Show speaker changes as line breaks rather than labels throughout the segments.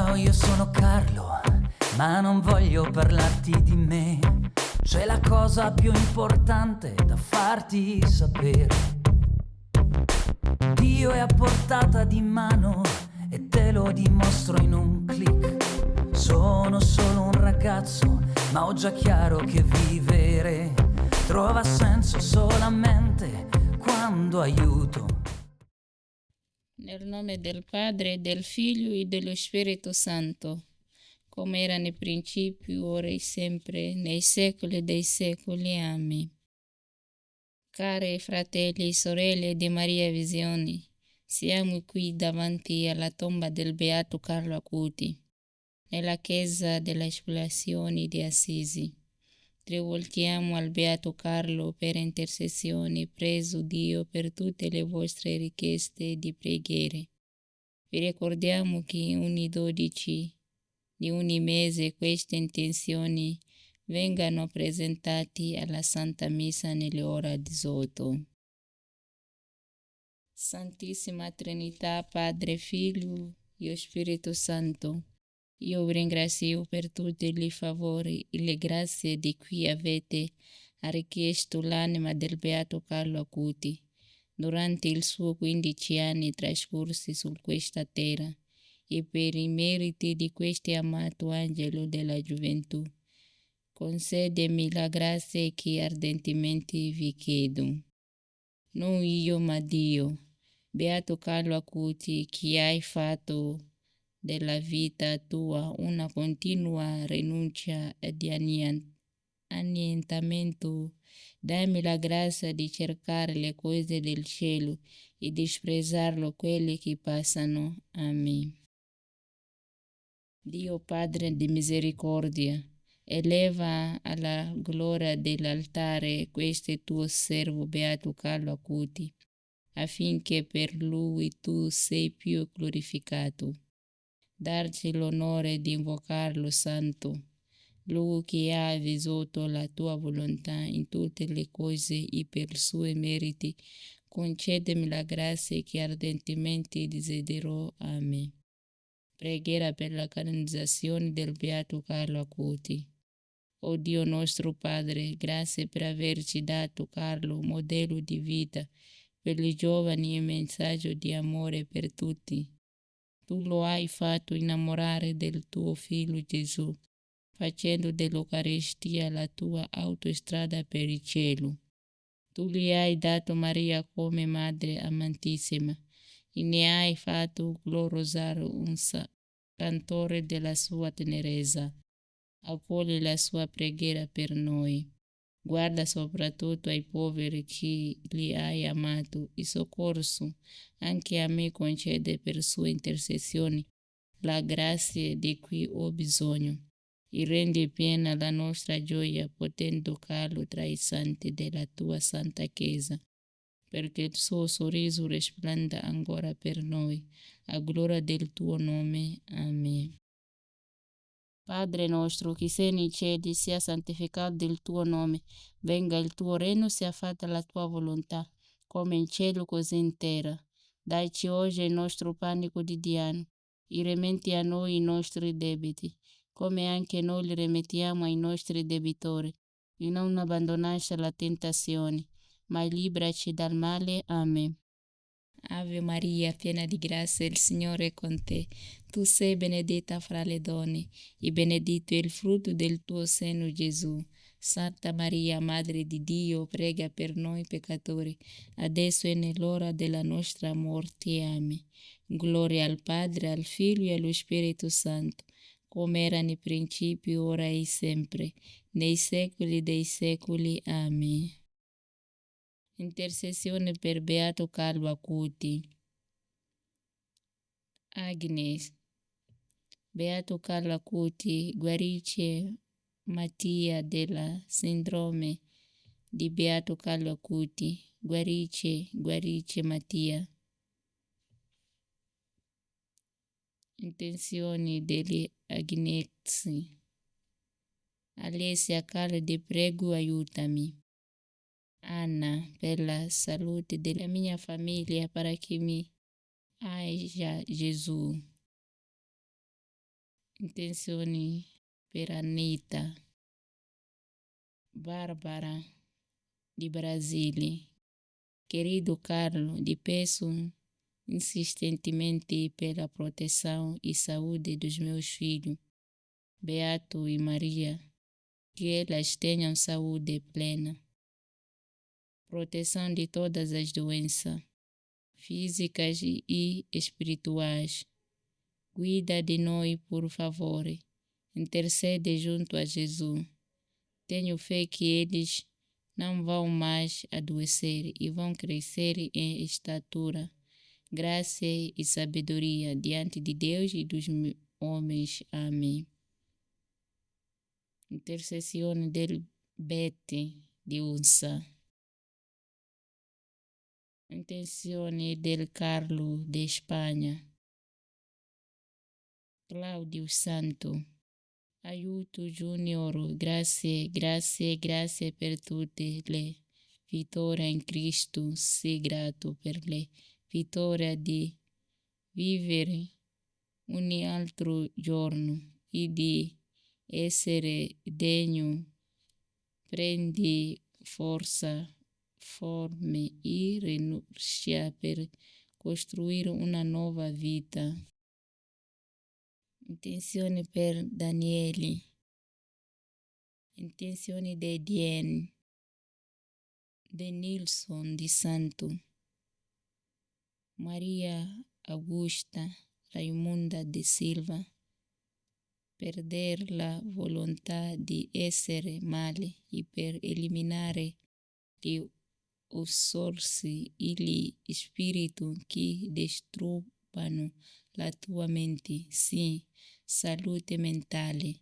Ciao, io sono Carlo, ma non voglio parlarti di me. C'è la cosa più importante da farti sapere. Dio è a portata di mano e te lo dimostro in un click. Sono solo un ragazzo, ma ho già chiaro che vivere trova senso solamente quando aiuto.
Nel nome del Padre, del Figlio e dello Spirito Santo, come era nel principio, ora e sempre, nei secoli dei secoli. Amen. Cari fratelli e sorelle di Maria Visioni, siamo qui davanti alla tomba del Beato Carlo Acuti, nella chiesa della Espiazione di Assisi. Rivolgiamo al Beato Carlo per intercessione, preso Dio per tutte le vostre richieste di preghiere. Vi ricordiamo che ogni 12 di ogni mese queste intenzioni vengano presentati alla Santa Messa nelle ore 18. Santissima Trinità, Padre, Figlio e Spirito Santo, io vi ringrazio per tutti i favori e le grazie di cui avete richiesto l'anima del Beato Carlo Acuti durante i suoi 15 anni trascorsi su questa terra e per i meriti di questo amato angelo della gioventù. Concedemi la grazia che ardentemente vi chiedo. Non io, ma Dio. Beato Carlo Acuti, che hai fatto della vita tua una continua rinuncia di annientamento, dammi la grazia di cercare le cose del cielo e disprezzarlo quelle che passano. Amen. Dio Padre di misericordia, eleva alla gloria dell'altare questo tuo servo Beato Carlo Acuti, affinché per lui tu sei più glorificato. Darci l'onore di invocarlo santo, lui che ha vissuto la tua volontà in tutte le cose e per suoi meriti, concedemi la grazia che ardentemente desidero. Amen. Preghiera per la canonizzazione del Beato Carlo Acuti. O Dio nostro Padre, grazie per averci dato Carlo, modello di vita per i giovani e messaggio di amore per tutti. Tu lo hai fatto innamorare del tuo Figlio Gesù, facendo dell'Eucaristia la tua autostrada per il cielo. Tu gli hai dato Maria come Madre amantissima e ne hai fatto gloriosare un cantore della sua tenerezza. Accogli la sua preghiera per noi. Guarda soprattutto ai poveri che li hai amato e soccorso. Anche a me concede per sue intercessioni la grazia di cui ho bisogno e rendi piena la nostra gioia potendo toccarlo tra i santi della tua santa Chiesa, perché il suo sorriso risplenda ancora per noi, a gloria del tuo nome. Amen. Padre nostro che sei nei cieli, sia santificato il tuo nome, venga il tuo regno, sia fatta la tua volontà, come in cielo così in terra. Daici oggi il nostro pane quotidiano, e rimetti a noi i nostri debiti, come anche noi li rimettiamo ai nostri debitori, e non abbandonarci alla tentazione, ma liberaci dal male. Amen. Ave Maria, piena di grazia, il Signore è con te. Tu sei benedetta fra le donne, e benedetto è il frutto del tuo seno, Gesù. Santa Maria, Madre di Dio, prega per noi peccatori, adesso e nell'ora della nostra morte. Amen. Gloria al Padre, al Figlio e allo Spirito Santo, come era nel principio, ora e sempre, nei secoli dei secoli. Amen. Intercessione per Beato Carlo Acuti. Agnes. Beato Carlo Acuti, guarisce Mattia della sindrome di Beato Carlo Acuti. Guarisce Mattia. Intenzioni degli Agnesi. Alessia Carlo, ti prego, aiutami. Anna, per la salute della mia famiglia, para che mi aja Gesù. Intenzioni per Anita, Barbara di Brasile. Querido Carlo, di peço insistentemente pela proteção e saúde dos meus filhos, Beato e Maria, que elas tenham saúde plena, proteção de todas as doenças, físicas e espirituais. Cuida de nós, por favor. Intercede junto a Jesus. Tenho fé que eles não vão mais adoecer e vão crescer em estatura, graça e sabedoria diante de Deus e dos homens. Amém. Intercessione del Bete di Unsa. Intenzione del Carlo de Espanha. Claudio Santo. Aiuto Junior, grazie per tutte le vittorie in Cristo. Sii grato per le vittorie di vivere un altro giorno e di essere degno. Prendi forza, forme e rinuncia per costruire una nuova vita. Intenzione per Daniele. Intenzione di Dien, de Nilson di Santo, Maria Augusta Raimunda de Silva, perder la volontà di essere male e per eliminare gli ossorsi e gli spiriti che disturbano la tua mente. Sì, salute mentale.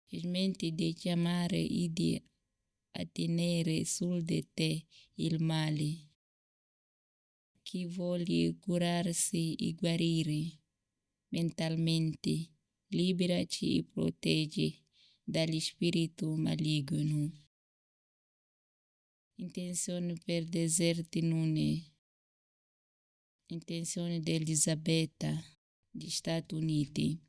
Smetti di chiamare e di attenere su di te il male. Chi vuole curarsi e guarire mentalmente, liberaci e proteggi dagli spiriti maligni. Intenzione per Deserti Nune. Intenzione di Elisabetta, degli Stati Uniti.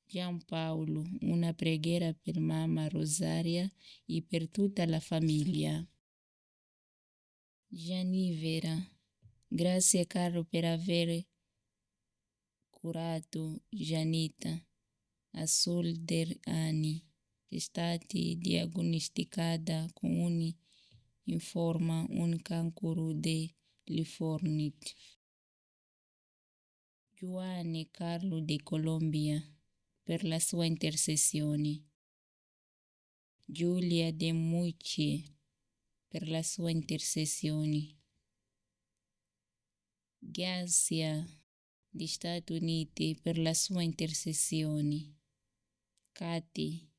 Giampaolo, una preghiera per mamma Rosaria e per tutta la famiglia. Gianivera, grazie caro per aver curato Gianita a soldi anni. È stata diagnosticata con un cancro delle forniti. Giovanni Carlo di Colombia, per la sua intercessione. Giulia De Mucci, per la sua intercessione. Grazia degli Stati Uniti, per la sua intercessione. Katy,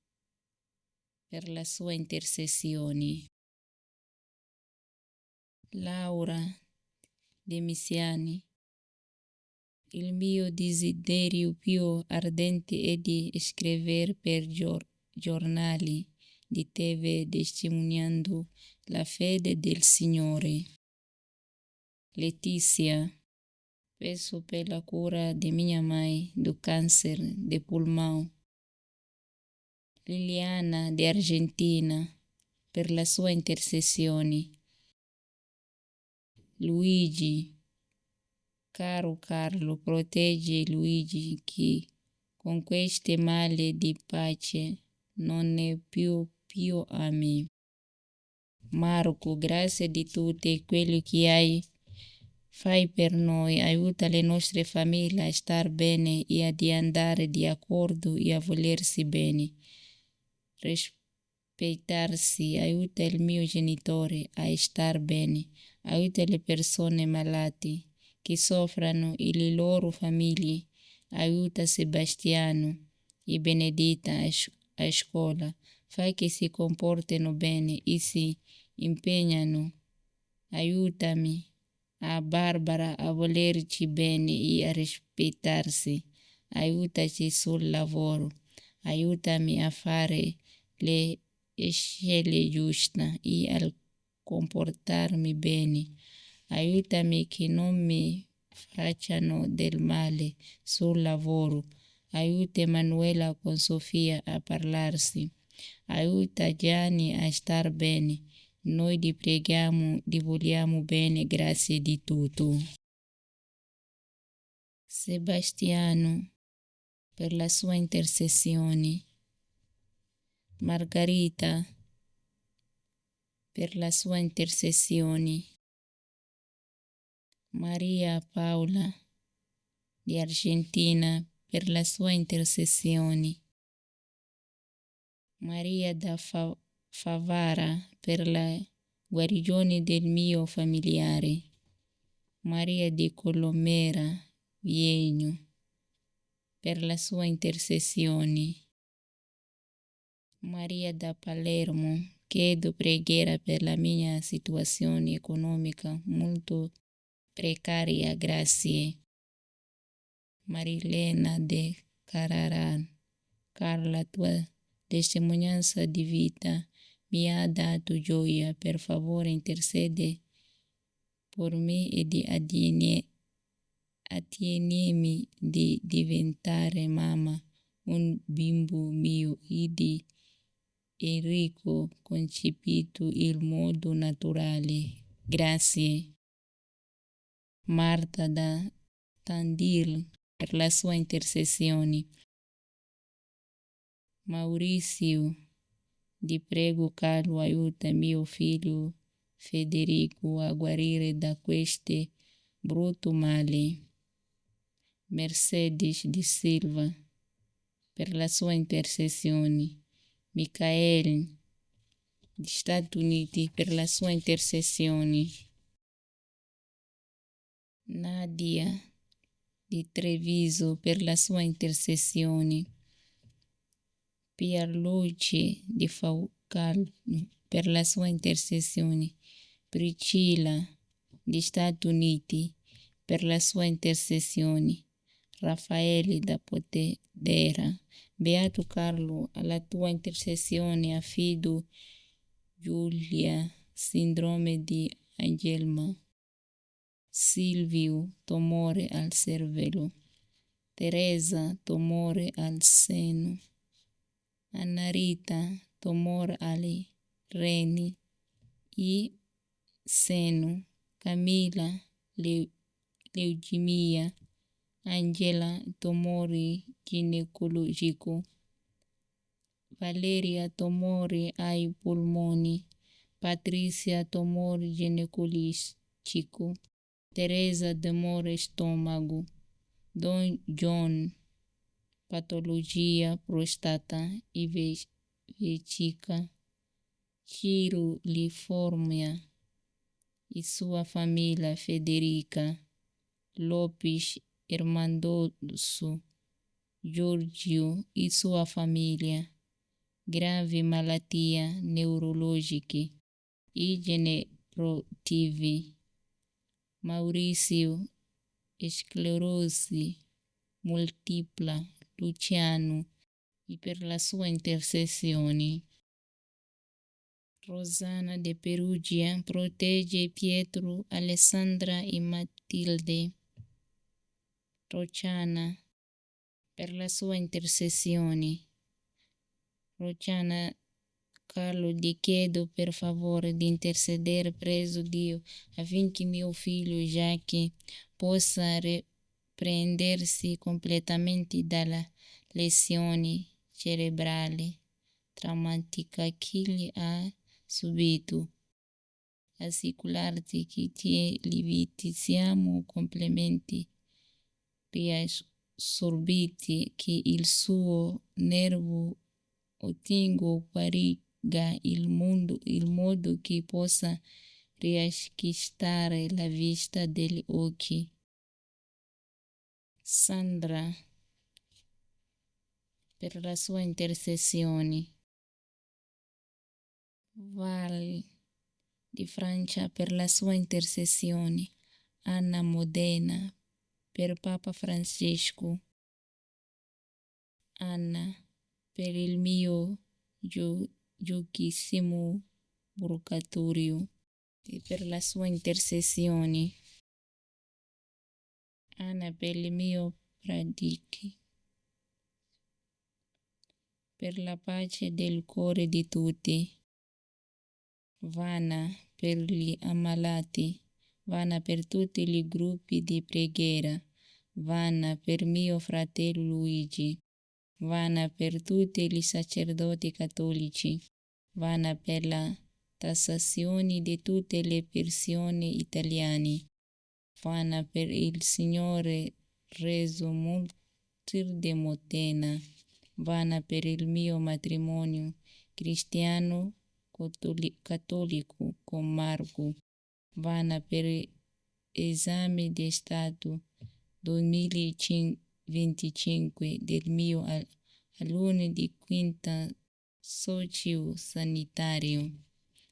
per la sua intercessione. Laura De Missiani. Il mio desiderio più ardente è di scrivere per giornali di TV testimoniando la fede del Signore. Letizia, peço per la cura di mia mãe do câncer de pulmão. Liliana de Argentina, per la sua intercessione. Luigi, caro Carlo, protegge Luigi che con queste male di pace non è più a me. Marco, grazie di tutto quello che fai per noi, aiuta le nostre famiglie a star bene e ad andare di accordo e a volersi bene. Rispettarsi, aiuta il mio genitore a star bene, aiuta le persone malate che soffrono e le loro famiglie, aiuta Sebastiano e Benedetta a scuola, fai che si comportino bene e si impegnano, aiutami a Barbara a volerci bene e a rispettarsi, aiutaci sul lavoro, aiutami a fare le scelte giuste e a comportarmi bene, aiutami che non mi facciano del male sul lavoro. Aiuta Emanuela con Sofia a parlarsi. Aiuta Gianni a star bene. Noi ti preghiamo, ti vogliamo bene, grazie di tutto. Sebastiano, per la sua intercessione. Margherita, per la sua intercessione. Maria Paola di Argentina, per la sua intercessione. Maria da Favara, per la guarigione del mio familiare. Maria di Colomera, Viegno, per la sua intercessione. Maria da Palermo, chiedo preghiera per la mia situazione economica molto precaria, grazie. Marilena de Cararan, Carla, tua testimonianza di vita mi ha dato gioia, per favore intercede per me e di attienimi di diventare mamma un bimbo mio e di Enrico concepito in modo naturale. Grazie. Marta da Tandil, per la sua intercessione. Maurizio, ti prego Carlo, aiuta mio figlio Federico a guarire da questo brutto male. Mercedes di Silva, per la sua intercessione. Michael, di Stati Uniti, per la sua intercessione. Nadia, di Treviso, per la sua intercessione. Pierluigi di Faucaldo, per la sua intercessione. Priscilla, di Stati Uniti, per la sua intercessione. Raffaele da Pontedera, Beato Carlo, alla tua intercessione affido Giulia, sindrome di Angelma. Silvio, tumore al cervello. Teresa, tumore al seno. Anna Rita, tumore alle reni e seno. Camilla, leucemia. Angela, tumore ginecologico. Valeria, tumore ai polmoni. Patricia, tumore ginecologico. Teresa, tumore stomaco. Don John, patologia prostata e vesícula. Ciro Liformia e sua família Federica. Lopes Irmandoso, Giorgio e sua família. Grave malattia neurologica e generative. Maurício, esclerose multipla. Luciano, e per la sua intercessione. Rosana de Perugia, protegge Pietro, Alessandra e Matilde. Rociana, per la sua intercessione. Rociana, Carlo, ti chiedo per favore di intercedere presso Dio affinché mio figlio Jacques possa riprendersi completamente dalla lesione cerebrale traumatica che gli ha subito. Assicurarti che ti siamo completamente riassorbiti, che il suo nervo ottenga guariga il modo che possa riacquistare la vista degli occhi. Sandra, per la sua intercessione. Val di Francia, per la sua intercessione. Anna Modena, per Papa Francesco. Anna, per il mio giochissimo purgatorio e per la sua intercessione. Anna per il mio pratichi, per la pace del cuore di tutti. Vana per gli ammalati, vana per tutti i gruppi di preghiera, vana per mio fratello Luigi, vana per tutti i sacerdoti cattolici, vana per la tassazione di tutte le persone italiane, vana per il Signore reso martir di Modena, vana per il mio matrimonio cristiano cattolico con Marco, vana per esame di Stato 2025 del mio alunno di quinta socio-sanitario,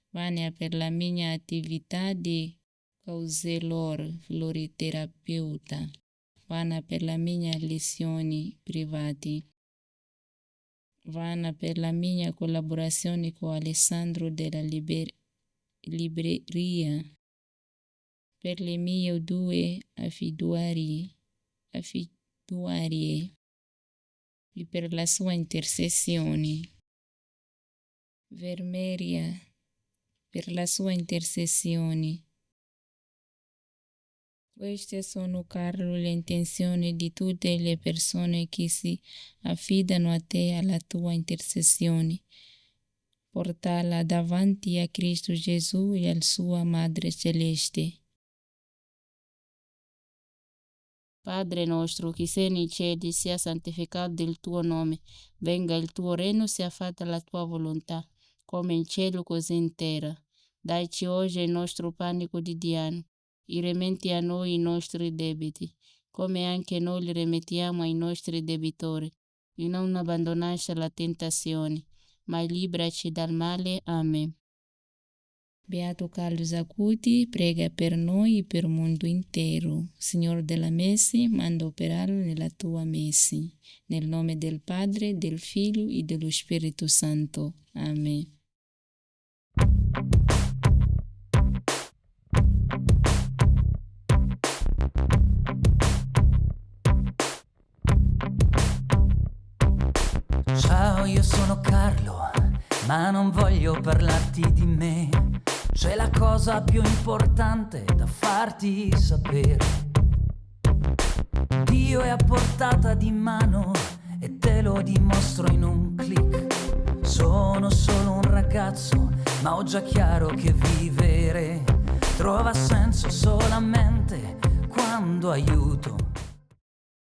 vana per la mia attività di counselor floriterapeuta, vana per la mia lezioni private, vana per la mia collaborazione con Alessandro della libreria, per le mie 2 affiduarie e per la sua intercessione. Vermeria per la sua intercessione. Queste sono, Carlo, le intenzioni di tutte le persone che si affidano a te e alla tua intercessione. Portala davanti a Cristo Gesù e alla sua Madre Celeste. Padre nostro, che sei nei cieli, sia santificato il tuo nome. Venga il tuo regno, sia fatta la tua volontà, come in cielo così in terra. Daici oggi il nostro pane quotidiano. E rimetti a noi i nostri debiti, come anche noi li rimettiamo ai nostri debitori. E non abbandonarci alla tentazione, ma liberaci dal male. Amen. Beato Carlo Zacuti, prega per noi e per il mondo intero. Signore della Messe, manda operarlo nella tua Messe. Nel nome del Padre, del Figlio e dello Spirito Santo. Amen.
Ciao, io sono Carlo, ma non voglio parlarti di me. C'è la cosa più importante da farti sapere. Dio è a portata di mano e te lo dimostro in un click. Sono solo un ragazzo, ma ho già chiaro che vivere trova senso solamente quando aiuto